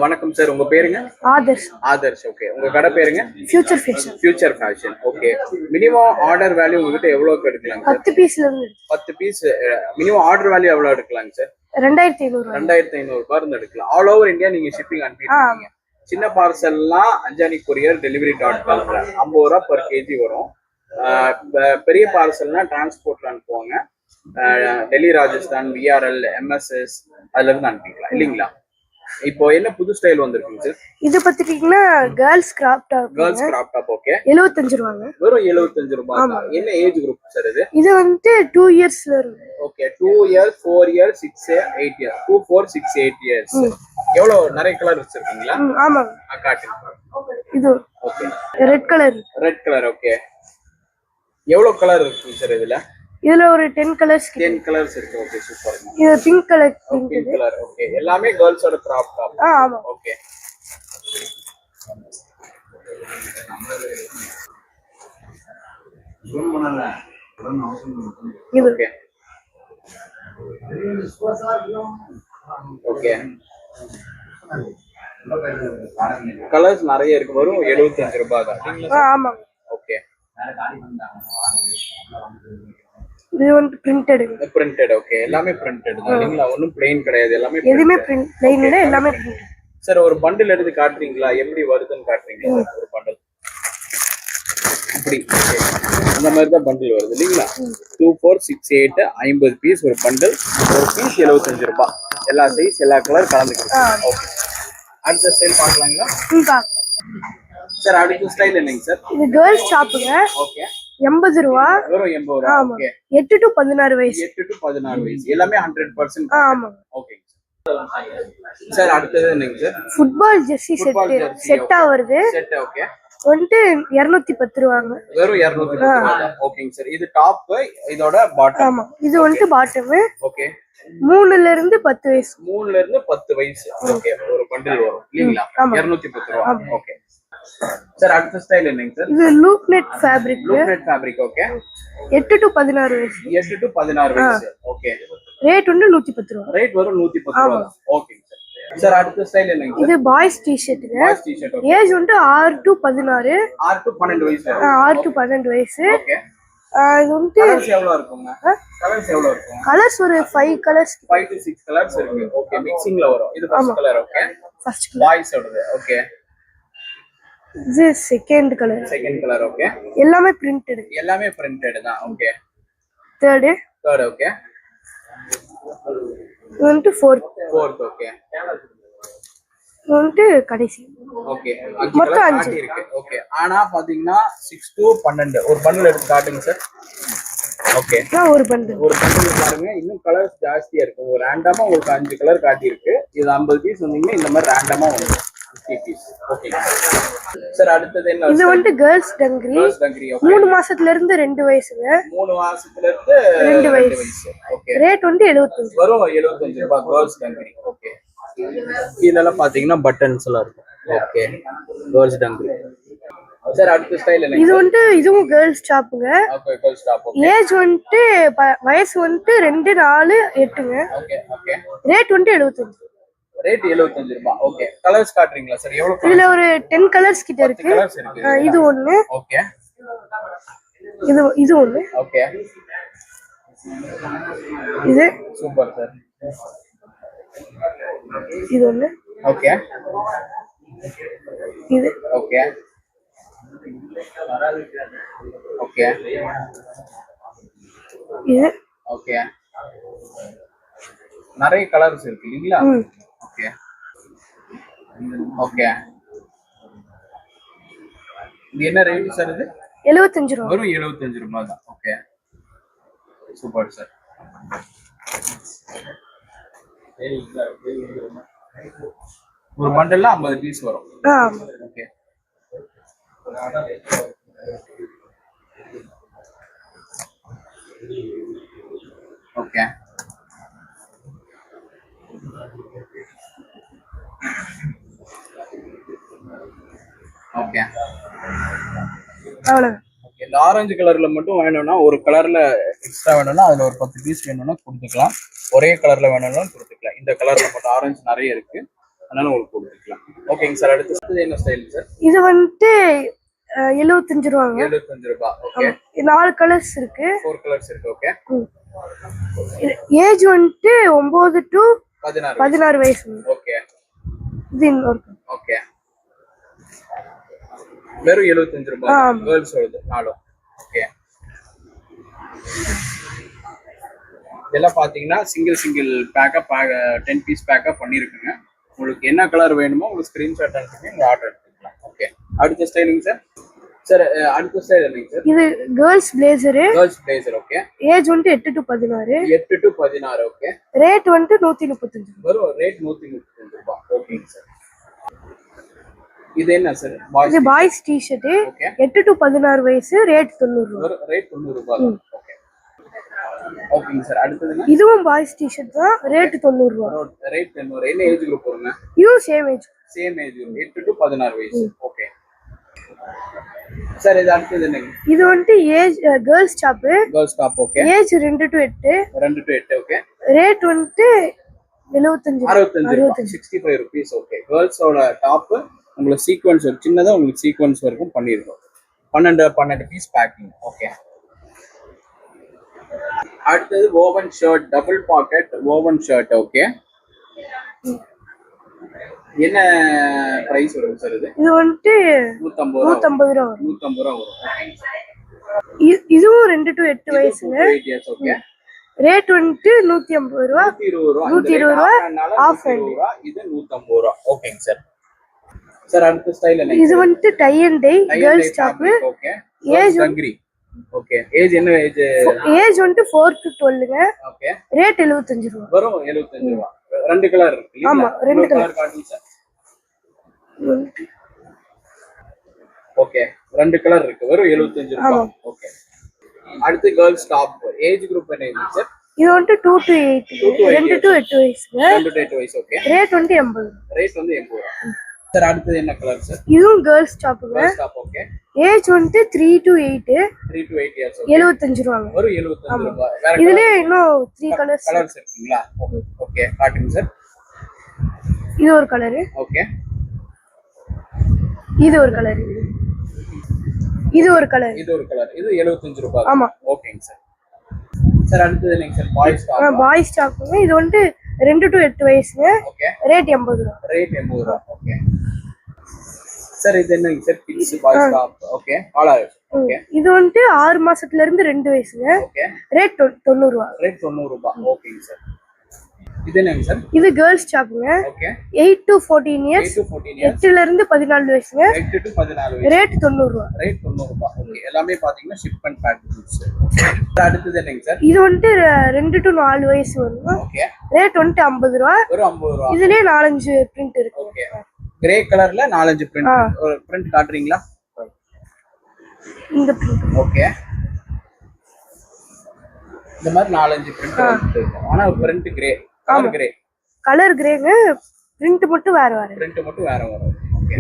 வணக்கம் சார், உங்க பேருங்க? ஆதர்ஷ். ஆதர்ஷ். ஓகே, உங்க கடை பேருங்க? Future fashion. Future fashion. Okay, minimum order value உங்ககிட்ட எவ்வளவுக்கு எடுக்கலாங்க சார்? 10 பீஸ்ல இருந்து 10 பீஸ். மினிமம் ஆர்டர் வேல்யூ எவ்வளவு எடுக்கலாங்க சார்? 2500. 2500 ரூபாய் இருந்து எடுக்கலாம். ஆல் ஓவர் இந்தியா நீங்க ஷிப்பிங் அனுப்பிடுவீங்க. சின்ன பார்சல்லாம் அஞ்சானி கொரியர் delivery.comல 50 ரூபாய் per கேஜி வரும். பெரிய பார்சல்னா டிரான்ஸ்போர்ட்ல அனுப்புவாங்க. டெல்லி, ராஜஸ்தான், VRL, MSS அதுல இருந்து அனுப்பிக்கலாம் இல்லீங்களா? இப்போ என்ன புது ஸ்டைல் வந்திருக்குங்க சார்? இது பாத்துட்டீங்கன்னா girls crop top. Girls crop top. Okay, 75 ரூபாங்க. வெறும் 75 ரூபாய். என்ன ஏஜ் குரூப் சார் இது? இது வந்து 2 இயர்ஸ்ல இருக்கு. Okay, 2 years, 4 years, 6 8 years. 2 4 6 8 years. எவ்வளவு நிறைய கலர் வச்சிருக்கீங்களா? ஆமாங்க. காட்டுங்க. இது okay, red colour. Red colour. Okay, எவ்வளவு கலர் இருக்கு சார் இதுல? இதுல ஒரு 10 கலர்ஸ். 10 கலர்ஸ் இருக்கு. Okay, super. இது pink colour. Pink colour. Okay, எல்லாமே கேர்ள்ஸோட கிராப் டாப். ஆமா. ஓகே, இது ஓகே. ஓகே, கலர்ஸ் நிறைய இருக்கு. வரும் 75 ரூபாய் தான். ஆமா. ஓகே, இது வந்து பிரிண்டட். பிரிண்டட். ஓகே, எல்லாமே பிரிண்டட் தான் இல்லீங்களா? ஒண்ணும் பிளைன் கிடையாது, எல்லாமே எதுமே பிளைன் இல்ல, எல்லாமே பிரிண்டட். சார், ஒரு பண்டில் எடுத்து காட்டுறீங்களா? எப்படி வருதுன்னு காட்டுறீங்களா? ஒரு பண்டில் இப்படி அந்த மாதிரி தான் பண்டில் வருது இல்லீங்களா? 2 4 6 8 50 பீஸ் ஒரு பண்டில். ஒரு பீஸ் 75 ரூபாய். எல்லா சைஸ், எல்லா கலர் கலந்துக்கலாம். ஓகே, அடுத்த ஸ்டைல் பார்க்கலாங்களா? சார், அடுத்த ஸ்டைல் என்னங்க சார்? இது கேர்ள்ஸ் ஷாப்புங்க. ஓகே, 80 ரூபா. வெறும் 80 ரூபாய். ஓகே, 8 to 16 வயசு. 8 to 16 வயசு. எல்லாமே 100%. ஆமா. ஓகே சார், அடுத்தது என்னங்க சார்? ஃபுட்பால் ஜெர்சி செட்டா வருது. செட். ஓகே, வந்து 210 ரூபாங்க. வெறும் 210 ரூபாய். ஓகேங்க சார், இது டாப், இதோட பாட்டம். ஆமா, இது வந்து பாட்டம். ஓகே, 3ல இருந்து 10 வயசு. 3ல இருந்து 10 வயசு. ஓகே, ஒரு பண்டில் வரும் இல்லீங்களா? 210 ரூபாய். ஓகே சார், அடுத்த ஸ்டைல் என்னங்க சார்? இது loop net fabric. Loop net fabric. Okay, 8 to 16 வயசு. 8 to 16 வயசு. ஓகே, ரேட் வந்து 110 ரூபாய். ரேட் வரும் 110 ரூபாய். ஓகே சார், அடுத்த ஸ்டைல் என்னங்க சார்? இது பாய்ஸ் டி-ஷர்ட்டுங்க. Boys T-shirt. ஏஜ் வந்து 6 to 16. 6 to 12 வயசு. 6 to 12 வயசு. ஓகே, இது வந்து கலர்ஸ் எவ்வளவு இருக்குங்க? கலர்ஸ் எவ்வளவு இருக்கும்? கலர்ஸ் ஒரு 5 கலர்ஸ். 5 to 6 கலர்ஸ் இருக்கு. ஓகே, மிக்சிங்ல வரும். இது first colour. Okay, first colour boys ஓடது. ஓகே, இது second colour. Second colour. Okay, எல்லாமே பிரிண்டட். எல்லாமே பிரிண்டட் தான். Okay, third. ஓகே, இது வந்து ஃபோர்த். ஓகே, இது வந்து கடைசி. ஓகே, மொத்தம் 5 இருக்கு. ஓகே, ஆனா பாத்தீங்கன்னா 6 to 12 ஒரு பண்டில் எடுத்து காட்டுங்க சார். ஓகே, ஒரு பண்டில் பாருங்க, இன்னும் கலர்ஸ் ஜாஸ்தியா இருக்கு. ஒரு ரேண்டமா உங்களுக்கு 5 கலர் காட்டி இருக்கு. இது 50 பீஸ் வந்தீங்கன்னா இந்த மாதிரி ரேண்டமா வரும் 50 பீஸ். ஓகே சார், அடுத்தது என்ன? இது வந்து கேர்ள்ஸ் டங்கரி. 3 மாசத்துல இருந்து 2 வயசுங்க. 3 மாசத்துல இருந்து 2 வயசு. ஓகே, ரேட் வந்து 75. வரும் 75 ரூபாய் கேர்ள்ஸ் டங்கரி. ஓகே, இதெல்லாம் பாத்தீங்கன்னா பட்டன்ஸ் எல்லாம் இருக்கும். Okay, girls dungaree. சார், அடுத்த ஸ்டைல் என்ன? இது வந்து இதுவும் கேர்ள்ஸ் ஷாப்புங்க. Okay, girls top. ஏஜ் வந்து வயசு வந்து 2 4 8ங்க. ஓகே, ஓகே, ரேட் வந்து 75. ரேட் 75 ரூபாய். ஓகே, கலர்ஸ் காட்டுறீங்களா சார்? எவ்வளவு? இதுல ஒரு 10 கலர்ஸ் கிட்ட இருக்கு. கலர்ஸ் இருக்கு. இது ஒண்ணு. ஓகே, இது ஒண்ணு. ஓகே, இது சூப்பர் சார். இது ஒண்ணு. ஓகே, இது ஓகே, ஓகே, இது ஓகே, நிறைய கலர்ஸ் இருக்கு இல்லீங்களா? ஓகே, ஓகே, இது என்ன ரேட் சார்? இது 75 ரூபாய். வெறும் 75 ரூபாய் தான். Okay, super sir. ஒரு பண்டல்ல 50 பீஸ் வரும். ஓகே, ஓகே, ஓகே, அவ்வளவு. இந்த ஆரஞ்சு கலர்ல மட்டும் வேணும்னா, ஒரு கலர்ல எக்ஸ்ட்ரா வேணும்னா அதுல ஒரு 10 பீஸ் வேணும்னா கொடுத்துக்கலாம். ஒரே கலர்ல வேணும்னா கொடுத்துக்கலாம். இந்த கலர்ல மட்டும் ஆரஞ்சு நிறைய இருக்கு, அதனால உங்களுக்கு கொடுத்துக்கலாம். ஓகேங்க சார். அடுத்து என்ன ஸ்டைல் சார்? இது வந்துட்டு 75 ரூபாங்க. 75 ரூபாய். ஓகே. 4 கலர்ஸ் இருக்கு. 4 கலர்ஸ் இருக்கு. ஓகே. ஏஜ் வந்துட்டு 9 to 16 வயசு. ஓகே. இது இன்னொரு. ஓகே. வெறும் 75 ரூபாய் கேர்ள்ஸ் வருது நாலும். ஓகே. இதெல்லாம் பாத்தீங்கன்னா சிங்கிள் பேக்கா 10 பீஸ் பேக்கா பண்ணிருக்குங்க. உங்களுக்கு என்ன கலர் வேணுமோ உங்களுக்கு ஸ்கிரீன்ஷாட் அனுப்பிச்சு நீங்க ஆர்டர் எடுத்துக்கலாம். ஓகே. அடுத்த ஸ்டைலிங் சார். சார் அடுத்த ஸ்டைல் என்னங்க சார்? இது girls blazer. Girls blazer. Okay. Age வந்துட்டு 8 to 16. 8 to 16. ஓகே. ரேட் வந்துட்டு 135. வரும் ரேட் 135 ரூபாய். ஓகேங்க சார். இது என்ன சார்? இது பாய்ஸ் டி-ஷர்ட். 8 to 16 வயசு. ரேட் 90 ரூபாய். ரேட் 90 ரூபாய். ஓகே. ஓகேங்க சார். அடுத்ததுங்க இதுவும் பாய்ஸ் டி-ஷர்ட் தான். ரேட் 90 ரூபாய். ரேட் 90. என்ன ஏஜ் குரூப் வருங்க? இதுவும் சேம் ஏஜ். 8 to 16 வயசு. Okay sir. இது அடுத்தது என்னங்க? இது வந்துட்டு age girls top. Girls top. Okay. Age 2 to 8. 2 to 8. Okay. Rate வந்துட்டு 65 65 rupees. ஓகே. கேர்ள்ஸோட டாப் உங்களுக்கு சீக்வென்ஸ் ஒரு சின்னதா உங்களுக்கு சீக்வென்ஸ் வரைக்கும் பண்ணிருக்கோம். 12 பீஸ் பேக்கிங். ஓகே. அடுத்தது woven shirt, double pocket woven shirt. Okay. என்ன பிரைஸ் வரும் சார் இது? இது வந்துட்டு 150 ரூபா வரும். 150 ரூபா வரும். இதுவும் 2 to 8 வயசுங்க. ஓகே. ரேட் வந்துட்டு 150 ரூபா. 120 ரூபா ஆஃப் ஹேண்ட். இது 150 ரூபா. ஓகேங்க சார். சார் அடுத்த ஸ்டைல் என்ன? இது வந்துட்டு tie and dye girls top. Okay. Age கங்கிரி. ஓகே. ஏஜ் என்ன ஏஜ்? ஏஜ் வந்துட்டு 4 to 12ங்க. ஓகே. ரேட் 75 ரூபா. வரும் 75 ரூபா. ரெண்டு கலர் இருக்கு. ஆமா, ரெண்டு கலர் காட்டுங்க சார். ஓகே. ரெண்டு கலர் இருக்கு. வரும் 75 ரூபா. ஓகே. அடுத்து கேர்ள்ஸ் டாப். ஏஜ் குரூப் என்ன சார்? இது வந்துட்டு 2 to 8. 2 to 8 வயசுங்க. 2 to 8 வயசு. ஓகே. ரேட் வந்துட்டு 80. ரேட் வந்து 80 ரூபா. சார் அடுத்து என்ன கலர் சார்? இதுவும் கேர்ள்ஸ் டாப்ங்க. Girls top. ஓகே. ஏஜ் வந்துட்டு 3 to 8. 3 to 8 years. 75 ரூபாங்க. ஒரு 75 ரூபாய். வேற இதுலயே இன்னும் 3 கலர்ஸ் இருக்குங்களா? ஓகே. காட்டுங்க சார். இது ஒரு கலர். ஓகே. இது ஒரு கலர். இது ஒரு கலர். இது ஒரு கலர். இது 75 ரூபாய். ஆமா. ஓகேங்க சார். சார் அடுத்து என்னங்க சார்? Boys top. பாய்ஸ் டாப்ங்க. இது வந்துட்டு 2 to 8 வயசுங்க. ஓகே. ரேட் 80 ரூபாய். ரேட் 80 ரூபாய். ஓகே. சார் இது என்னங்க sir? Kids boys top. Okay. Collar. Okay. இது வந்துட்டு 6 மாசத்துல இருந்து 2 வயசுங்க. ஓகே. ரேட் 90 ரூபாய். ரேட் 90 ரூபாய். ஓகேங்க சார். இது என்னங்க சார்? இது கேர்ள்ஸ் டாப்ங்க. Okay. 8 to 14 years. 8 to 14 years. 8ல இருந்து 14 வயசுங்க. 8 to 14 வயசு. ரேட் 90 ரூபாய். ரேட் 90 ரூபாய். ஓகே. எல்லாமே பாத்தீங்கன்னா ஷிப்மென்ட் பேக்கேஜ். அடுத்து என்னங்க சார்? இது வந்துட்டு 2 to 4 வயசு வரும். ஓகே. ரேட் வந்துட்டு 50 ரூபாய். ஒரு 50 ரூபாய். இதுலயே 4-5 பிரிண்ட் இருக்கு. ஓகே. கிரே கலர்ல 4-5 பிரிண்ட். ஒரு பிரிண்ட் காட்டுறீங்களா? இந்த பிரிண்ட். ஓகே. இந்த மாதிரி 4-5 பிரிண்ட் இருக்கு. ஆனா print grey. Colour grey. Colour கிரேங்க. பிரிண்ட் மட்டும் வேற வேற. பிரிண்ட் மட்டும் வேற வரும். ஓகே.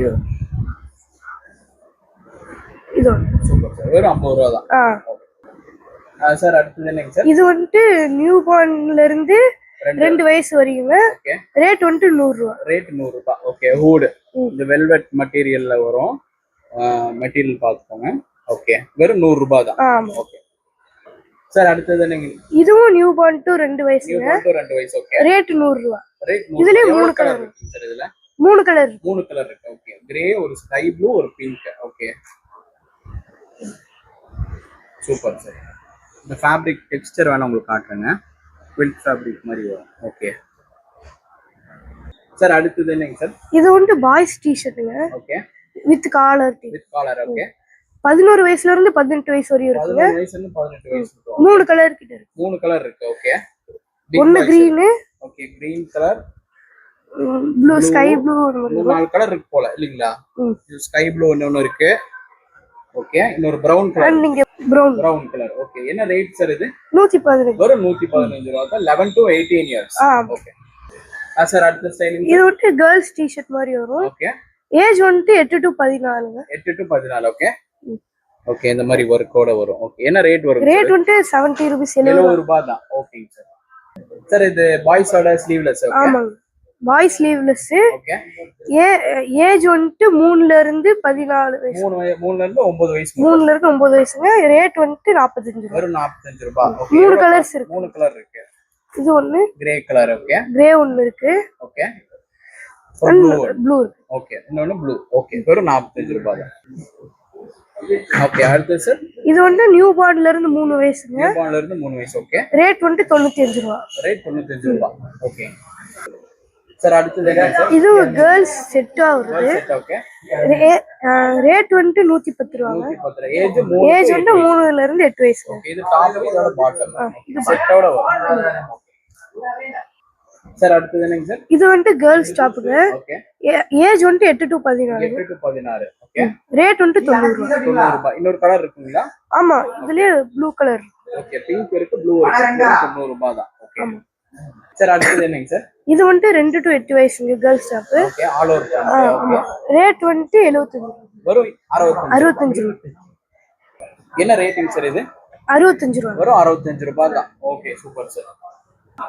இது சூப்பர் சார். வெறும் 50 ரூபாய் தான். சார் அடுத்து என்னங்க சார்? இது வந்துட்டு நியூ பார்ன்ல இருந்து 2 வயசு வரைக்குங்க. ஓகே. ரேட் வந்துட்டு 100 ரூபாய். ரேட் 100 ரூபாய். ஓகே. ஹூட் இந்த வெல்வெட் மெட்டீரியல்ல வரும். மெட்டீரியல் பாத்துக்கோங்க. ஓகே. வெறும் 100 ரூபாய் தான். ஓகே. சார் அடுத்து என்னங்க? இதுவும் நியூ பார்ன் டு 2 வயசுங்க. 2 வயசு. ஓகே. ரேட் 100 ரூபாய். ரேட் 100. இதுலயே 3 கலர் இருக்கு சார். இதுல 3 கலர். 3 கலர் இருக்கு. ஓகே. கிரே, ஒரு ஸ்கை ப்ளூ, ஒரு பிங்க். ஓகே. Super sir. இந்த ஃபேப்ரிக் டெக்ஸ்சர் வேணா உங்களுக்கு காட்டுறேங்க. குவில்ட் ஃபேப்ரிக் மாதிரி வரும். ஓகே. சார் அடுத்து என்னங்க சார்? இது வந்து பாய்ஸ் டி-ஷர்ட்டுங்க. Okay. With collar. With collar. Okay. 11 வயசுல இருந்து 18 வயசு வரையும் இருக்குங்க. 11 வயசுல இருந்து 18 வயசு இருக்கு. 3 கலர் கிட்ட இருக்கு. 3 கலர் இருக்கு. ஓகே. ஒன்னு green. Okay. Green colour, blue, sky blue. 4 colour இருக்கு போல இல்லீங்களா? இது ஸ்கை ப்ளூ ஒன்னு இருக்கு. ஓகே. இன்னொரு பிரவுன் கலர். நீங்க பிரவுன் கலர். ஓகே. என்ன ரேட் சார் இது? 115. வெறும் 115 ரூபாய் தான். 11 to 18 இயர்ஸ். ஓகே. சார் அடுத்த ஸ்டைலிங். இது வந்து கேர்ள்ஸ் டி-ஷர்ட் மாதிரி வரும். ஓகே. ஏஜ் வந்து 8 to 14ங்க. 8 to 14. ஓகே. ஓகே. இந்த மாதிரி ஒர்க்கோட வரும். ஓகே. என்ன ரேட் வரும்? ரேட் வந்து 70 ரூபாய். 70 ரூபாய் தான். ஓகேங்க சார். சார் இது பாய்ஸோட ஸ்லீவ்லெஸ். ஓகே ஆமாங்க, பாய் ஸ்லீவ்லெஸ். ஓகே. ஏஜ் வந்துட்டு 3ல இருந்து 14 வயசு. 3ல இருந்து 9 வயசு. 3ல இருந்து 9 வயசுங்க. ரேட் வந்துட்டு 45 ரூபா. வெறும் 45 ரூபாய். ஓகே. 3 கலர்ஸ் இருக்கு. 3 கலர் இருக்கு. இது ஒண்ணு கிரே கலர். ஓகே. கிரே ஒன்னு இருக்கு. ஓகே. ப்ளூ இருக்கு. ஓகே. இன்னொன்னு ப்ளூ. ஓகே. வெறும் 45 ரூபாய் தான். ஓகே. அடுத்து சார் இது வந்து நியூ பார்ன்ல இருந்து 3 வயசுங்க. நியூ பார்ன்ல இருந்து 3 வயசு. ஓகே. ரேட் வந்து 95 ரூபா. ரேட் 95 ரூபாய். Okay sir. அடுத்து என்ன சார்? இது கேர்ள்ஸ் செட்டா வருது. செட். ஓகே. ரேட் வந்து 110 ரூபாங்க. 110. ஏஜ் வந்து 3ல இருந்து 8 வயசு. ஓகே. இது டாப், இதோட பாட்டம். இது செட்டோட வரும். சார் அடுத்து என்னங்க சார்? இது வந்து கேர்ள்ஸ் டாப்புங்க. ஓகே. ஏஜ் வந்து 8 to 14. 8 to 16. ஓகே. ரேட் வந்து 90 ரூபா. 90 ரூபாய். இன்னொரு கலர் இருக்குங்களா? ஆமா, இதுலயே ப்ளூ கலர். ஓகே. பிங்க் இருக்கு, ப்ளூ இருக்கு. 90 ரூபாய் தான். Okay sir. அடுத்து என்னங்க சார்? இது வந்து 2 to 8 வயசுங்க, girls top. Okay. All over. Okay. Rate வந்து 75. வரும் 65 ரூபா. என்ன ரேட்டிங் சார் இது? 65 ரூபா. வரும் 65 ரூபாய் தான். Okay, super sir.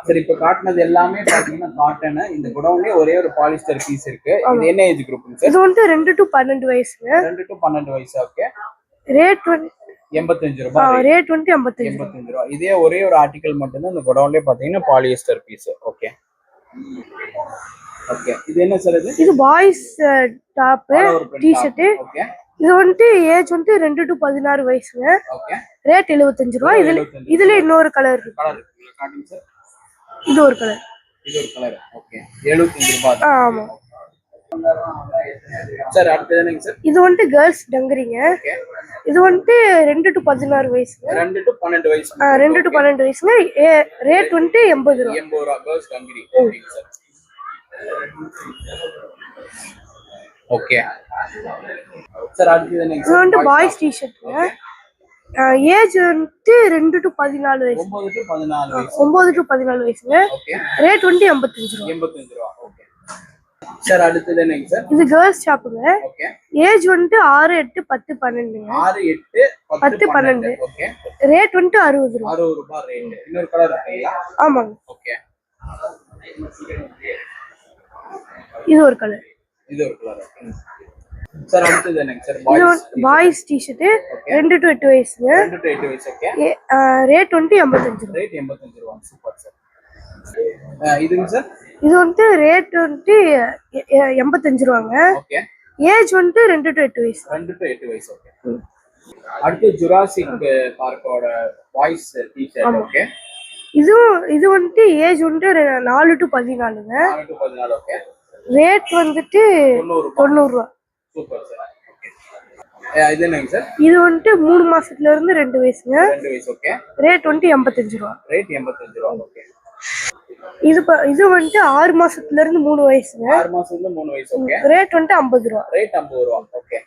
சரி, இப்ப காட்டுனது எல்லாமே பாத்தீங்கன்னா காட்டன். இந்த குடவுன்லயே ஒரே ஒரு பாலிஸ்டர் பீஸ் இருக்கு. இது என்ன ஏஜ் குரூப்ங்க சார்? இது வந்து 2 to 12 வயசுங்க. 2 to 12 வயசு. ஓகே. ரேட் வந்து 85 ரூபாய். ரேட் வந்து 85 ரூபாய். இதே ஒரே ஒரு ஆர்டிகல் மட்டும் தான் இந்த குடவுன்லயே பாத்தீங்கன்னா பாலிஸ்டர் பீஸ். ஓகே. ஓகே. இது என்ன சார்? இது பாய்ஸ் டாப் டி-ஷர்ட். ஓகே. இது வந்து ஏஜ் வந்து 2 to 16 வயசுங்க. ஓகே. ரேட் 75 ரூபாய். இதுல இன்னொரு கலர் இருக்கு. கலர் இருக்குங்க, காட்டுங்க சார். இது ஒரு கலர். இது ஒரு கலர். ஓகே. 75 ரூபாய். ஆமா சார். அடுத்து என்னங்க சார்? இது வந்து கேர்ள்ஸ் டங்கரிங்க. ஓகே. இது வந்து 2 to 16 வயசுங்க. 2 to 12 வயசு. 2 to 12 வயசுங்க. ரேட் வந்து 80 ரூபாய். 80 ரூபாய். Girls dungaree. Okay sir. Okay sir. அடுத்து என்னங்க இது சார்? வந்து பாய்ஸ் டி-ஷர்ட்ங்க. ஏஜ் வந்து 2 to 14 வயசு. 9 to 14 வயசு. 9 to 14 வயசுங்க. ஓகே. ரேட் வந்து 85 ரூபாய். 85 ரூபாய். Okay sir. அடுத்து என்னங்க சார்? இது கேர்ள்ஸ் ஷாப்புங்க. ஓகே. ஏஜ் வந்து 6, 8, 10, 12ங்க. 6, 8, 10, 12. ஓகே. ரேட் வந்து 60 ரூபாய். 60 ரூபாய் ரேட். இன்னொரு கலர் இருக்குங்களா? ஆமாங்க. ஓகே. இது ஒரு கலர். இது ஒரு கலர். Okay sir. அடுத்து என்னங்க sir? Boys T-shirt 2 to 8 வயசுங்க. 2 to 8 வயசு. ஓகே. ரேட் வந்து 85 ரூபாய். ரேட் 85 ரூபாய். Super sir. இதுங்க சார்? இது வந்து ரேட் வந்து 85 ரூபாங்க. ஓகே. ஏஜ் வந்து 2 to 8 வயசு. 2 to 8 வயசு. ஓகே. அடுத்து ஜுராசிக் பார்க்கோட பாய்ஸ் டி-ஷர்ட். ஓகே. இது வந்து ஏஜ் வந்து 4 to 14ங்க. 4 to 14. ஓகே. ரேட் வந்துட்டு 90 ரூபாய். Super sir. ஓகே. இது என்னங்க சார்? இது வந்து 3 மாசத்துல இருந்து 2 வயசுங்க. 2 வயசு. ஓகே. ரேட் வந்து 85 ரூபாய். ரேட் 85 ரூபாய். ஓகே. இது வந்து 6 மாசத்துல இருந்து 3 வயசுங்க. 6 மாசத்துல இருந்து 3 வயசு. ஓகே. ரேட் வந்து 50 ரூபாய். ரேட் 50 ரூபாய். ஓகே.